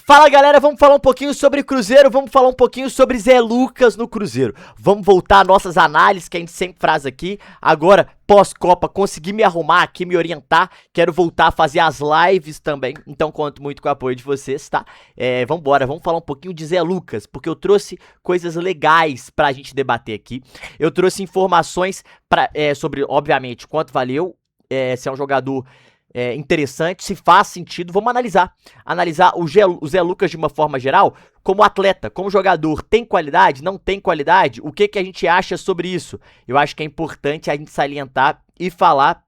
Fala galera, vamos falar um pouquinho sobre Cruzeiro, vamos falar um pouquinho sobre Zé Lucas no Cruzeiro. Vamos voltar às nossas análises que a gente sempre faz aqui. Agora, pós-Copa, consegui me arrumar aqui, me orientar. Quero voltar a fazer as lives também, então conto muito com o apoio de vocês, tá? Vambora, vamos falar um pouquinho de Zé Lucas, porque eu trouxe coisas legais pra gente debater aqui. Eu trouxe informações sobre, obviamente, quanto valeu, se é um jogador... interessante, se faz sentido, vamos analisar o Zé Lucas de uma forma geral, como atleta, como jogador, tem qualidade, não tem qualidade, o que a gente acha sobre isso? Eu acho que é importante a gente salientar e falar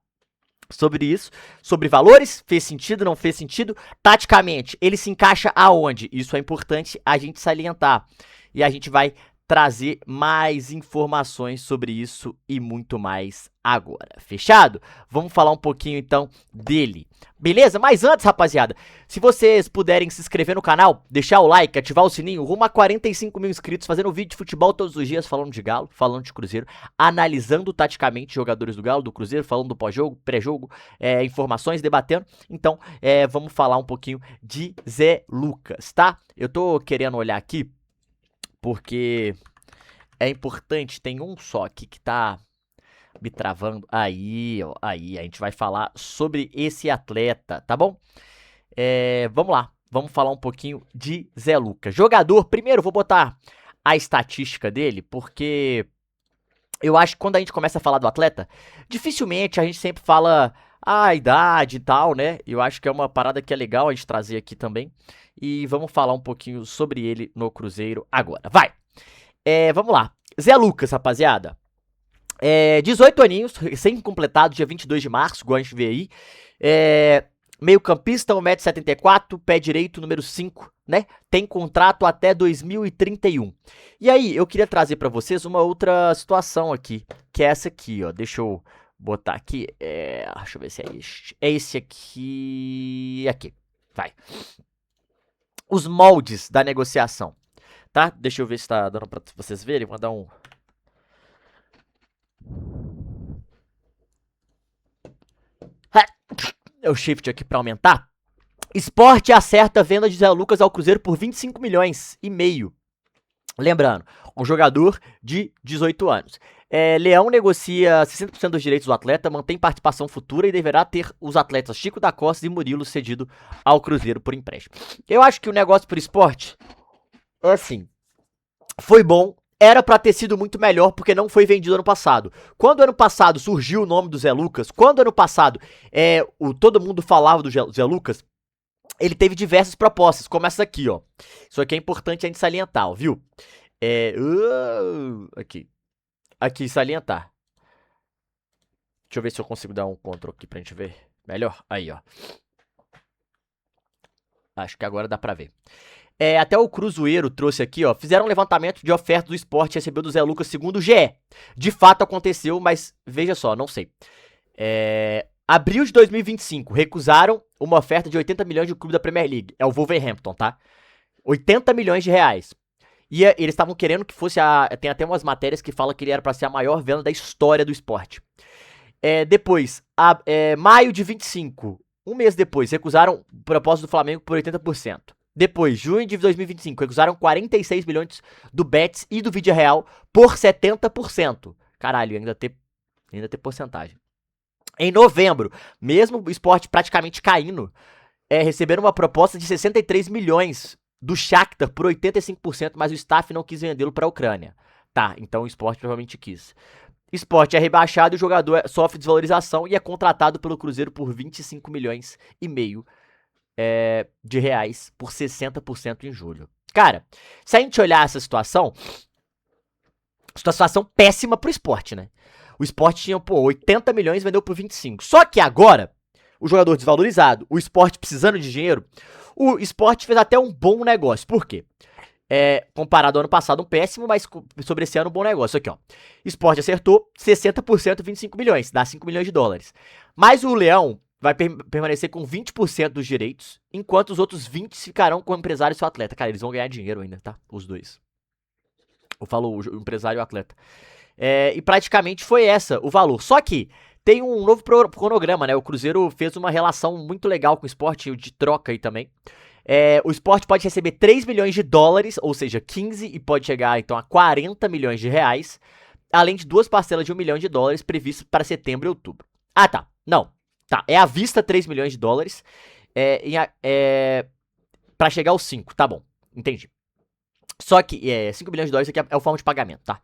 sobre isso, sobre valores, fez sentido, não fez sentido, taticamente, ele se encaixa aonde? Isso é importante a gente salientar, e a gente vai trazer mais informações sobre isso e muito mais agora. Fechado? Vamos falar um pouquinho então dele. Beleza? Mas antes, rapaziada, se vocês puderem se inscrever no canal, deixar o like, ativar o sininho, rumo a 45 mil inscritos, fazendo vídeo de futebol todos os dias, falando de Galo, falando de Cruzeiro, analisando taticamente jogadores do Galo, do Cruzeiro, falando do pós-jogo, pré-jogo, informações, debatendo. Então, vamos falar um pouquinho de Zé Lucas, tá? Eu tô querendo olhar aqui porque é importante, tem um só aqui que tá me travando. Aí, ó, aí, a gente vai falar sobre esse atleta, tá bom? Vamos lá, vamos falar um pouquinho de Zé Lucas. Jogador, primeiro vou botar a estatística dele, porque eu acho que quando a gente começa a falar do atleta, dificilmente a gente sempre fala a idade e tal, né? Eu acho que é uma parada que é legal a gente trazer aqui também. E vamos falar um pouquinho sobre ele no Cruzeiro agora. Vai! Vamos lá. Zé Lucas, rapaziada. 18 aninhos, recém-completado, dia 22 de março, igual a gente vê aí. Meio campista, 1,74 m, pé direito, número 5, né? Tem contrato até 2031. E aí, eu queria trazer pra vocês uma outra situação aqui, que é essa aqui, ó. Deixa eu botar aqui. Deixa eu ver se é este. É esse aqui. Aqui. Vai. Os moldes da negociação, tá? Deixa eu ver se tá dando pra vocês verem. Vou dar um... o shift aqui pra aumentar. Sport acerta a venda de Zé Lucas ao Cruzeiro por 25 milhões e meio. Lembrando, um jogador de 18 anos. Leão negocia 60% dos direitos do atleta, mantém participação futura e deverá ter os atletas Chico da Costa e Murilo cedido ao Cruzeiro por empréstimo. Eu acho que o negócio pro Sport, assim, foi bom. Era pra ter sido muito melhor porque não foi vendido ano passado. Quando ano passado surgiu o nome do Zé Lucas, quando ano passado todo mundo falava do Zé Lucas, ele teve diversas propostas, como essa aqui, ó. Isso aqui é importante a gente salientar, ó, viu? Aqui, salientar. Deixa eu ver se eu consigo dar um Ctrl aqui pra gente ver melhor. Aí, ó. Acho que agora dá pra ver. Até o Cruzeiro trouxe aqui, ó. Fizeram um levantamento de oferta do Sport e recebeu do Zé Lucas segundo o GE. De fato aconteceu, mas veja só, não sei. Abril de 2025, recusaram uma oferta de 80 milhões do clube da Premier League. É o Wolverhampton, tá? 80 milhões de reais. E eles estavam querendo que fosse tem até umas matérias que falam que ele era pra ser a maior venda da história do Sport. Depois, maio de 25, um mês depois, recusaram o propósito do Flamengo por 80%. Depois, junho de 2025, recusaram 46 milhões do Betis e do Villarreal por 70%. Caralho, ainda ter porcentagem. Em novembro, mesmo o Sport praticamente caindo, receberam uma proposta de 63 milhões do Shakhtar por 85%, mas o staff não quis vendê-lo para a Ucrânia. Tá, então o Sport provavelmente quis. Sport é rebaixado e o jogador sofre desvalorização e é contratado pelo Cruzeiro por 25 milhões e meio de reais por 60% em julho. Cara, se a gente olhar essa situação péssima pro Sport, né? O Sport tinha, 80 milhões e vendeu por 25. Só que agora, o jogador desvalorizado, o Sport precisando de dinheiro, o Sport fez até um bom negócio. Por quê? Comparado ao ano passado, um péssimo, mas sobre esse ano, um bom negócio. Aqui, ó. Sport acertou 60%, 25 milhões, dá 5 milhões de dólares. Mas o Leão vai permanecer com 20% dos direitos, enquanto os outros 20% ficarão com o empresário e seu atleta. Cara, eles vão ganhar dinheiro ainda, tá? Os dois. Eu falo o empresário e o atleta. E praticamente foi o valor. Só que tem um novo cronograma, né? O Cruzeiro fez uma relação muito legal com o Sport, de troca aí também. O Sport pode receber 3 milhões de dólares, ou seja, 15 e pode chegar então a 40 milhões de reais, além de 2 parcelas de 1 milhão de dólares previstas para setembro e outubro. Ah, tá. Não. Tá. É à vista 3 milhões de dólares para chegar aos 5. Tá bom. Entendi. Só que 5 milhões de dólares aqui é o forma de pagamento, tá?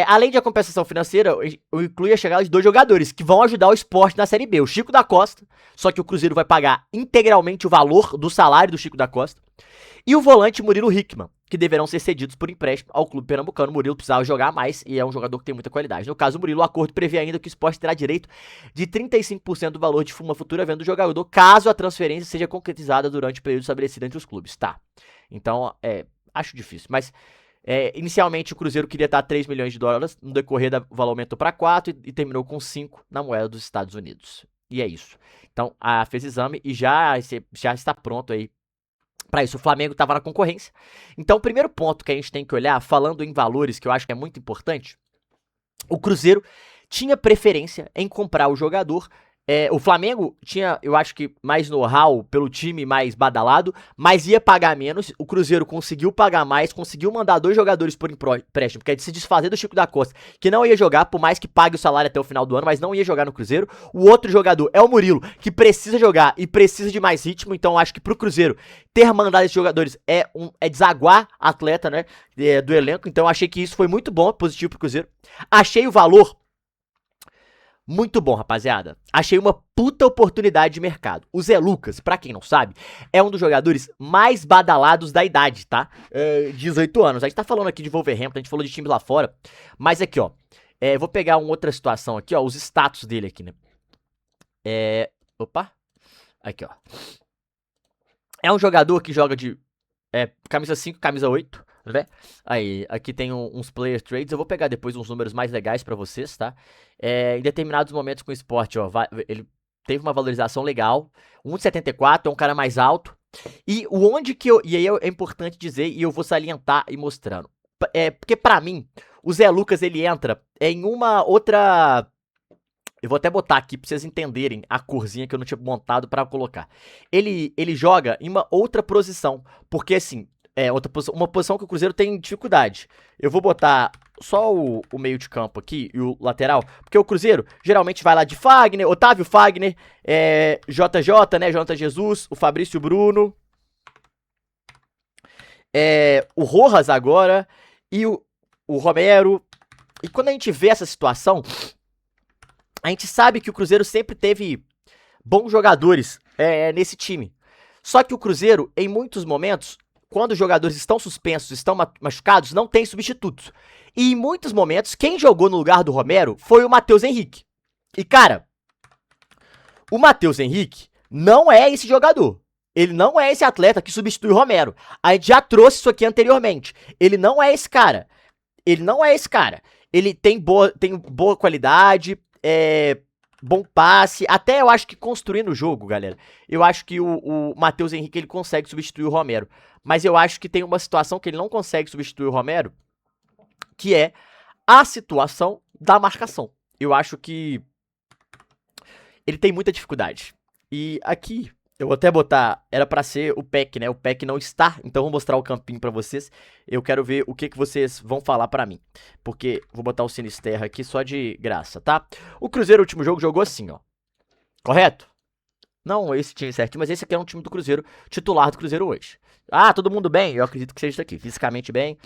Além da compensação financeira, inclui a chegada de 2 jogadores que vão ajudar o Sport na Série B. O Chico da Costa, só que o Cruzeiro vai pagar integralmente o valor do salário do Chico da Costa. E o volante Murilo Hickman, que deverão ser cedidos por empréstimo ao clube pernambucano. O Murilo precisava jogar mais e é um jogador que tem muita qualidade. No caso, o Murilo, o acordo prevê ainda que o Sport terá direito de 35% do valor de uma futura venda do jogador, caso a transferência seja concretizada durante o período estabelecido entre os clubes. Tá. Então, acho difícil, mas... inicialmente o Cruzeiro queria estar 3 milhões de dólares, no decorrer o valor aumentou para 4 e terminou com 5 na moeda dos Estados Unidos. E é isso. Então, fez exame e já está pronto aí para isso. O Flamengo estava na concorrência. Então, o primeiro ponto que a gente tem que olhar, falando em valores, que eu acho que é muito importante, o Cruzeiro tinha preferência em comprar o jogador. O Flamengo tinha, eu acho que, mais know-how pelo time mais badalado, mas ia pagar menos. O Cruzeiro conseguiu pagar mais, conseguiu mandar 2 jogadores por empréstimo, que é de se desfazer do Chico da Costa, que não ia jogar, por mais que pague o salário até o final do ano, mas não ia jogar no Cruzeiro. O outro jogador é o Murilo, que precisa jogar e precisa de mais ritmo, então eu acho que pro Cruzeiro ter mandado esses jogadores é desaguar atleta, né, do elenco. Então eu achei que isso foi muito bom, positivo pro Cruzeiro. Achei o valor muito bom, rapaziada. Achei uma puta oportunidade de mercado. O Zé Lucas, pra quem não sabe, é um dos jogadores mais badalados da idade, tá? 18 anos. A gente tá falando aqui de Wolverhampton, a gente falou de time lá fora. Mas aqui, ó. Vou pegar uma outra situação aqui, ó. Os status dele aqui, né? Opa. Aqui, ó. É um jogador que joga de camisa 5, camisa 8. Aí, aqui tem uns player trades. Eu vou pegar depois uns números mais legais pra vocês, tá? Em determinados momentos com o Sport, ó, ele teve uma valorização legal. 1,74, é um cara mais alto. E e aí é importante dizer, e eu vou salientar e mostrando. Porque pra mim, o Zé Lucas, ele entra em uma outra... Eu vou até botar aqui pra vocês entenderem a corzinha que eu não tinha montado pra colocar. Ele joga em uma outra posição, porque assim... uma posição que o Cruzeiro tem dificuldade. Eu vou botar só o meio de campo aqui e o lateral, porque o Cruzeiro geralmente vai lá de Fagner, Otávio Fagner, JJ, né, Jonathan Jesus, o Fabrício Bruno, o Rojas agora e o Romero. E quando a gente vê essa situação, a gente sabe que o Cruzeiro sempre teve bons jogadores nesse time. Só que o Cruzeiro, em muitos momentos... Quando os jogadores estão suspensos, estão machucados, não tem substitutos. E em muitos momentos, quem jogou no lugar do Romero foi o Matheus Henrique. E cara, o Matheus Henrique não é esse jogador. Ele não é esse atleta que substitui o Romero. A gente já trouxe isso aqui anteriormente. Ele não é esse cara. Ele tem boa qualidade, bom passe, até eu acho que construindo o jogo, galera. Eu acho que o Matheus Henrique ele consegue substituir o Romero. Mas eu acho que tem uma situação que ele não consegue substituir o Romero, que é a situação da marcação. Eu acho que ele tem muita dificuldade. E aqui, eu vou até botar, era pra ser o Peck, né? O Peck não está, então vou mostrar o campinho pra vocês. Eu quero ver o que vocês vão falar pra mim. Porque vou botar o Sinisterra aqui só de graça, tá? O Cruzeiro, no último jogo, jogou assim, ó. Correto? Não esse time certinho, mas esse aqui é um time do Cruzeiro, titular do Cruzeiro hoje. Ah, todo mundo bem? Eu acredito que seja isso aqui, fisicamente bem.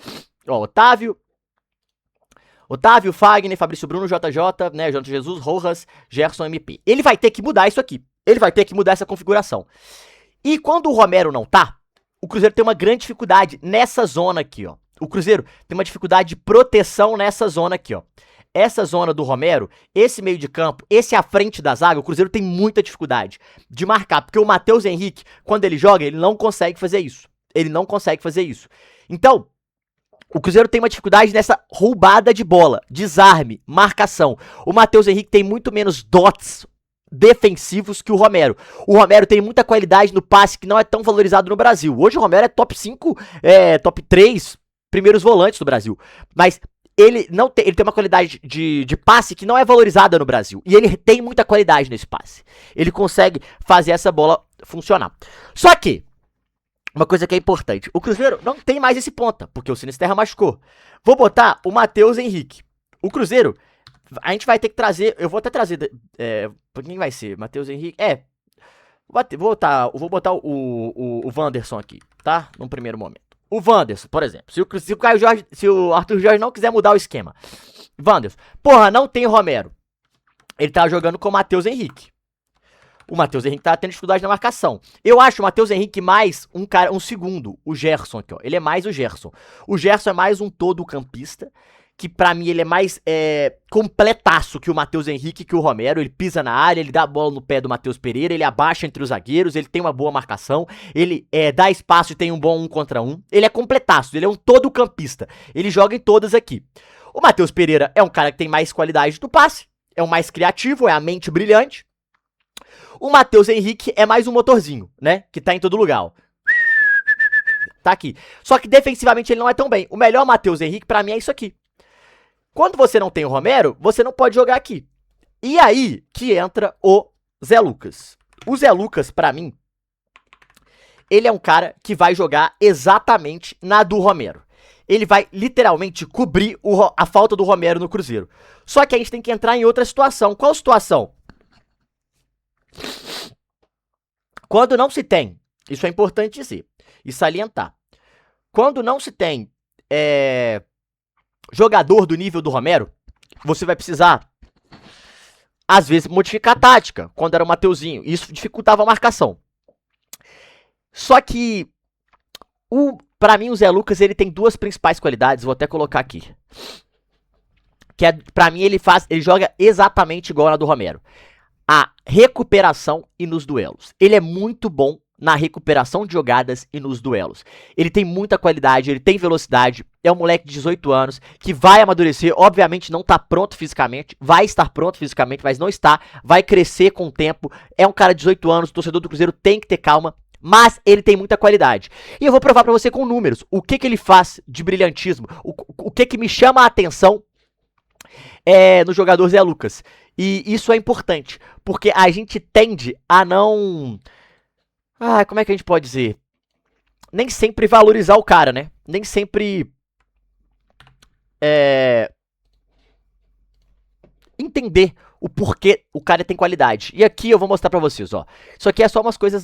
Ó, Otávio, Fagner, Fabrício Bruno, JJ, né, Jonathan Jesus, Rojas, Gerson, MP. Ele vai ter que mudar isso aqui. Ele vai ter que mudar essa configuração. E quando o Romero não tá, o Cruzeiro tem uma grande dificuldade nessa zona aqui, ó. O Cruzeiro tem uma dificuldade de proteção nessa zona aqui, ó. Essa zona do Romero, esse meio de campo, esse à frente da zaga, o Cruzeiro tem muita dificuldade de marcar. Porque o Matheus Henrique, quando ele joga, ele não consegue fazer isso. Então, o Cruzeiro tem uma dificuldade nessa roubada de bola, desarme, marcação. O Matheus Henrique tem muito menos dots defensivos que o Romero. O Romero tem muita qualidade no passe que não é tão valorizado no Brasil. Hoje o Romero é top 5, top 3 primeiros volantes do Brasil. Mas ele tem uma qualidade de passe que não é valorizada no Brasil. E ele tem muita qualidade nesse passe. Ele consegue fazer essa bola funcionar. Só que Uma coisa que é importante. O Cruzeiro não tem mais esse ponta, porque o Sinisterra machucou. Vou botar o Matheus Henrique. O Cruzeiro, a gente vai ter que trazer... Eu vou até trazer... quem vai ser? Matheus Henrique? Vou botar o Wanderson aqui, tá? Num primeiro momento. O Wanderson, por exemplo. Se o Arthur Jorge não quiser mudar o esquema. Wanderson. Porra, não tem o Romero. Ele tá jogando com o Matheus Henrique. O Matheus Henrique tá tendo dificuldade na marcação. Eu acho o Matheus Henrique mais um segundo, o Gerson aqui, ó. Ele é mais o Gerson. O Gerson é mais um todo campista, que pra mim ele é mais completaço que o Matheus Henrique, que o Romero. Ele pisa na área, ele dá a bola no pé do Matheus Pereira, ele abaixa entre os zagueiros, ele tem uma boa marcação, ele dá espaço e tem um bom 1 contra 1. Ele é completaço, ele é um todo campista. Ele joga em todas aqui. O Matheus Pereira é um cara que tem mais qualidade do passe, é o mais criativo, é a mente brilhante. O Matheus Henrique é mais um motorzinho, né? Que tá em todo lugar, ó. Tá aqui. Só que defensivamente ele não é tão bem. O melhor Matheus Henrique pra mim é isso aqui. Quando você não tem o Romero, você não pode jogar aqui. E aí que entra o Zé Lucas. O Zé Lucas, pra mim, ele é um cara que vai jogar exatamente na do Romero. Ele vai literalmente cobrir a falta do Romero no Cruzeiro. Só que a gente tem que entrar em outra situação. Qual situação? Quando não se tem, isso é importante dizer e salientar, quando não se tem jogador do nível do Romero, você vai precisar, às vezes, modificar a tática, quando era o Mateuzinho, isso dificultava a marcação. Só que, pra mim, o Zé Lucas, ele tem duas principais qualidades, vou até colocar aqui. Que pra mim, ele joga exatamente igual na do Romero. A recuperação e nos duelos. Ele é muito bom na recuperação de jogadas e nos duelos. Ele tem muita qualidade, ele tem velocidade, é um moleque de 18 anos que vai amadurecer, obviamente não tá pronto fisicamente, vai estar pronto fisicamente, mas não está, vai crescer com o tempo, é um cara de 18 anos, o torcedor do Cruzeiro tem que ter calma, mas ele tem muita qualidade. E eu vou provar pra você com números, o que ele faz de brilhantismo, o que me chama a atenção no jogador Zé Lucas. E isso é importante, porque a gente tende a não... como é que a gente pode dizer? Nem sempre valorizar o cara, né? Nem sempre... entender o porquê o cara tem qualidade. E aqui eu vou mostrar pra vocês, ó. Isso aqui é só umas coisas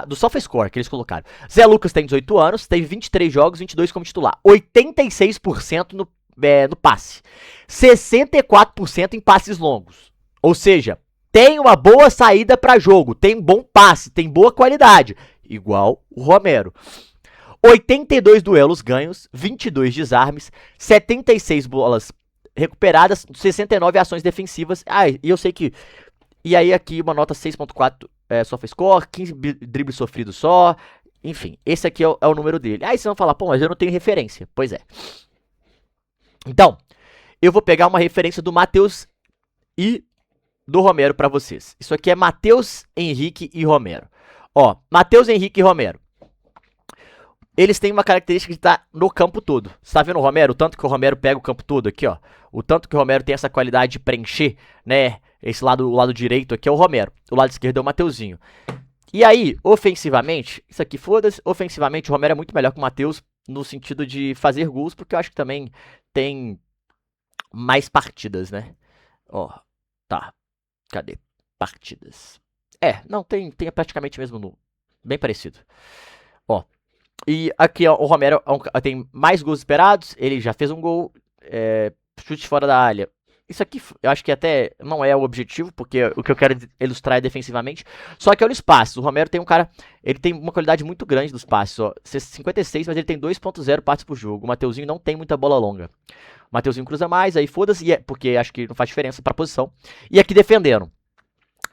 do SofaScore que eles colocaram. Zé Lucas tem 18 anos, teve 23 jogos, 22 como titular. 86% no passe. 64% em passes longos. Ou seja, tem uma boa saída para jogo, tem bom passe, tem boa qualidade. Igual o Romero. 82 duelos ganhos, 22 desarmes, 76 bolas recuperadas, 69 ações defensivas. E eu sei que... E aí aqui uma nota 6.4 SofaScore, 15 dribles sofridos só. Enfim, esse aqui é o número dele. Aí vocês vão falar, pô, mas eu não tenho referência. Pois é. Então, eu vou pegar uma referência do Matheus e do Romero pra vocês. Isso aqui é Matheus Henrique e Romero. Ó, Matheus Henrique e Romero. Eles têm uma característica de estar no campo todo. Você tá vendo o Romero? O tanto que o Romero pega o campo todo aqui, ó. O tanto que o Romero tem essa qualidade de preencher, né? Esse lado, o lado direito aqui é o Romero. O lado esquerdo é o Mateuzinho. E aí, ofensivamente, isso aqui foda-se. Ofensivamente, o Romero é muito melhor que o Matheus no sentido de fazer gols, porque eu acho que também tem mais partidas, né? Ó, tá. Cadê? Partidas. Não, tem praticamente mesmo bem parecido. Ó, e aqui ó, o Romero tem mais gols esperados, ele já fez um gol, chute fora da área. Isso aqui eu acho que até não é o objetivo, porque o que eu quero ilustrar é defensivamente. Só que é nos passes. O Romero tem ele tem uma qualidade muito grande dos passes, ó. 56, mas ele tem 2.0 passes por jogo. O Mateuzinho não tem muita bola longa. O Mateuzinho cruza mais, aí foda-se, porque acho que não faz diferença pra posição. E aqui defendendo.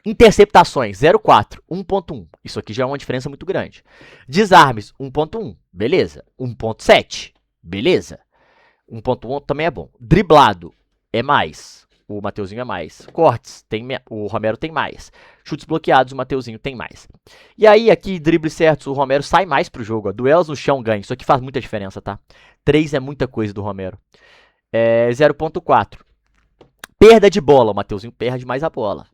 Interceptações, 0.4, 1.1. Isso aqui já é uma diferença muito grande. Desarmes, 1.1. Beleza. 1.7. Beleza. 1.1 também é bom. Driblado é mais. O Mateuzinho é mais. Cortes, o Romero tem mais. Chutes bloqueados, o Mateuzinho tem mais. E aí, aqui, dribles certos, o Romero sai mais pro jogo. Ó. Duelos no chão ganha. Isso aqui faz muita diferença, tá? 3 é muita coisa do Romero. 0.4. Perda de bola. O Mateuzinho perde mais a bola.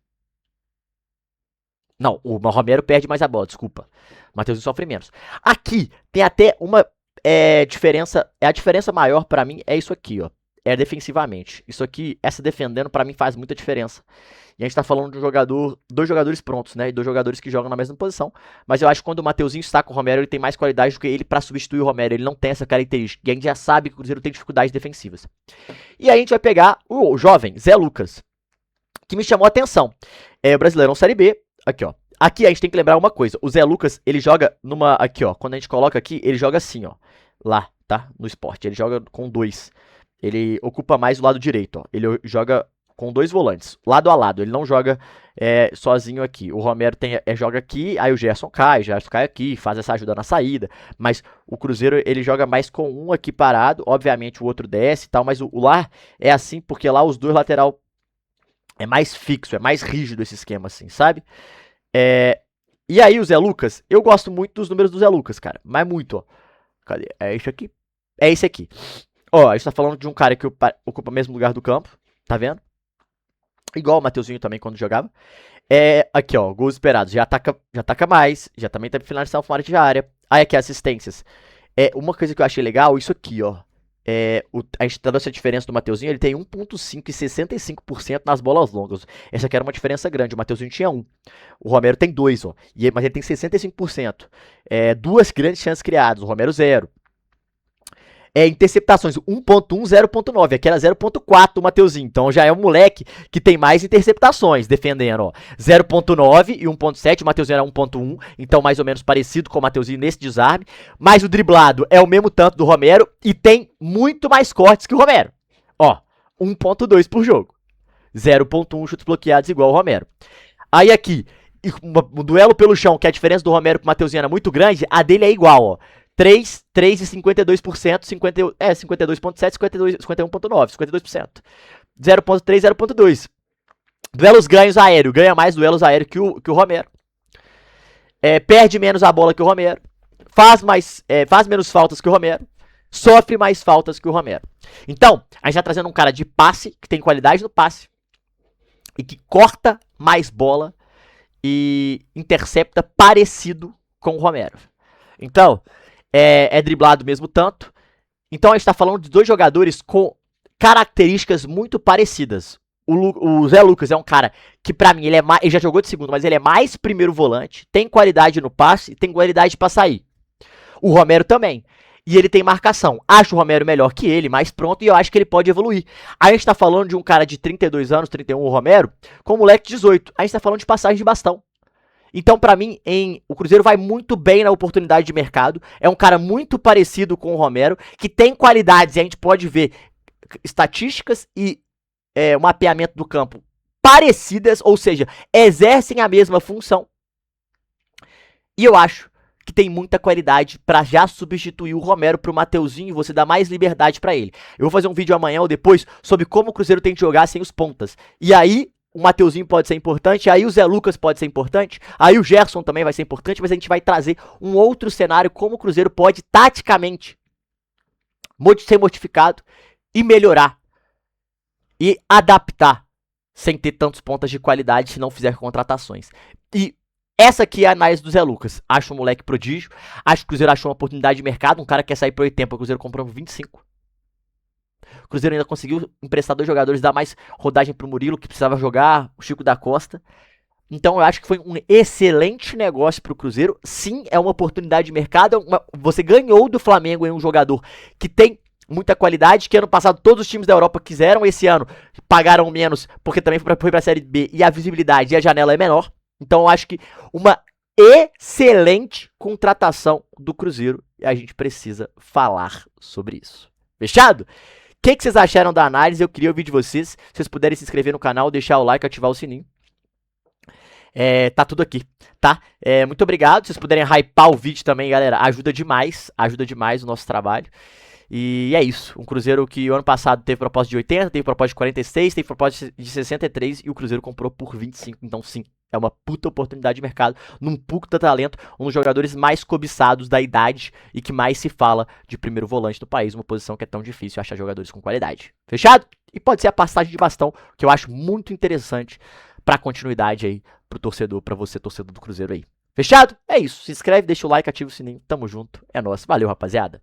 Não, o Romero perde mais a bola, desculpa. O Mateuzinho sofre menos. Aqui tem até uma diferença. A diferença maior pra mim é isso aqui, ó. É defensivamente. Isso aqui, essa defendendo, pra mim faz muita diferença. E a gente tá falando de um jogador, dois jogadores prontos, né? E dois jogadores que jogam na mesma posição. Mas eu acho que quando o Mateuzinho está com o Romero, ele tem mais qualidade do que ele pra substituir o Romero. Ele não tem essa característica. E a gente já sabe que o Cruzeiro tem dificuldades defensivas. E aí a gente vai pegar o jovem, Zé Lucas, que me chamou a atenção. É o Brasileirão Série B. Aqui, ó. Aqui a gente tem que lembrar uma coisa. O Zé Lucas, ele joga numa... Aqui, ó. Quando a gente coloca aqui, ele joga assim, ó. Lá, tá? No esporte. Ele joga com 2. Ele ocupa mais o lado direito, ó. Ele joga com 2 volantes, lado a lado. Ele não joga sozinho aqui. O Romero joga aqui, aí o Gerson cai aqui, faz essa ajuda na saída. Mas o Cruzeiro, ele joga mais com um aqui parado. Obviamente o outro desce e tal, mas o lá é assim porque lá os dois lateral é mais fixo, é mais rígido esse esquema assim, sabe? E aí o Zé Lucas, eu gosto muito dos números do Zé Lucas, cara. Mas muito, ó. Cadê? É isso aqui? É esse aqui. Ó, a gente tá falando de um cara que ocupa o mesmo lugar do campo, tá vendo? Igual o Mateuzinho também quando jogava. Aqui, ó, gols esperados. Já ataca mais, já também tem finalização fora de área. Aí aqui, assistências. Uma coisa que eu achei legal, isso aqui, ó. A gente tá dando essa diferença do Mateuzinho, ele tem 1.5 e 65% nas bolas longas. Essa aqui era uma diferença grande, o Mateuzinho tinha 1. O Romero tem 2, ó. Mas ele tem 65%. Duas grandes chances criadas, o Romero 0. Interceptações 1.1, 0.9. Aqui era 0.4 o Mateuzinho. Então já é um moleque que tem mais interceptações defendendo, ó. 0.9 e 1.7. O Mateuzinho era 1.1. Então mais ou menos parecido com o Mateuzinho nesse desarme. Mas o driblado é o mesmo tanto do Romero e tem muito mais cortes que o Romero. Ó, 1.2 por jogo. 0.1 chutes bloqueados igual o Romero. Aí aqui, o duelo pelo chão, que a diferença do Romero pro Mateuzinho era muito grande, a dele é igual, ó. 3 e 52%, 52.7, 51.9, 52%. 0.3, 0.2. Duelos ganhos aéreo, ganha mais duelos aéreos que o Romero. Perde menos a bola que o Romero. Faz menos faltas que o Romero. Sofre mais faltas que o Romero. Então, a gente tá trazendo um cara de passe, que tem qualidade no passe, e que corta mais bola e intercepta parecido com o Romero. Então, driblado mesmo tanto. Então a gente tá falando de dois jogadores com características muito parecidas. O Zé Lucas é um cara que pra mim ele já jogou de segundo, mas ele é mais primeiro volante, tem qualidade no passe e tem qualidade pra sair. O Romero também. E ele tem marcação. Acho o Romero melhor que ele, mais pronto, e eu acho que ele pode evoluir. A gente tá falando de um cara de 32 anos, 31, o Romero, com um moleque de 18. A gente tá falando de passagem de bastão. Então, pra mim, o Cruzeiro vai muito bem na oportunidade de mercado. É um cara muito parecido com o Romero, que tem qualidades, e a gente pode ver estatísticas e mapeamento do campo parecidas, ou seja, exercem a mesma função. E eu acho que tem muita qualidade pra já substituir o Romero pro Mateuzinho e você dar mais liberdade pra ele. Eu vou fazer um vídeo amanhã ou depois sobre como o Cruzeiro tem que jogar sem os pontas. E aí o Mateuzinho pode ser importante, aí o Zé Lucas pode ser importante, aí o Gerson também vai ser importante, mas a gente vai trazer um outro cenário como o Cruzeiro pode taticamente ser modificado e melhorar e adaptar sem ter tantos pontas de qualidade se não fizer contratações. E essa aqui é a análise do Zé Lucas. Acho um moleque prodígio, acho que o Cruzeiro achou uma oportunidade de mercado, um cara que quer sair por 80, o Cruzeiro comprou por 25. O Cruzeiro ainda conseguiu emprestar 2 jogadores, dar mais rodagem pro Murilo, que precisava jogar, o Chico da Costa. Então eu acho que foi um excelente negócio pro Cruzeiro. Sim, é uma oportunidade de mercado. Você ganhou do Flamengo em um jogador que tem muita qualidade, que ano passado todos os times da Europa quiseram, esse ano pagaram menos, porque também foi pra Série B, e a visibilidade e a janela é menor. Então eu acho que uma excelente contratação do Cruzeiro, e a gente precisa falar sobre isso. Fechado? O que vocês acharam da análise? Eu queria ouvir de vocês. Se vocês puderem se inscrever no canal, deixar o like, ativar o sininho. Tá tudo aqui, tá? Muito obrigado. Se vocês puderem hypar o vídeo também, galera, ajuda demais o nosso trabalho. E é isso. Um Cruzeiro que o ano passado teve proposta de 80, teve proposta de 46, teve proposta de 63 e o Cruzeiro comprou por 25. Então sim, é uma puta oportunidade de mercado, num puta talento, um dos jogadores mais cobiçados da idade e que mais se fala de primeiro volante do país, uma posição que é tão difícil achar jogadores com qualidade. Fechado? E pode ser a passagem de bastão, que eu acho muito interessante pra continuidade aí pro torcedor, pra você torcedor do Cruzeiro aí. Fechado? É isso. Se inscreve, deixa o like, ativa o sininho. Tamo junto. É nóis. Valeu, rapaziada.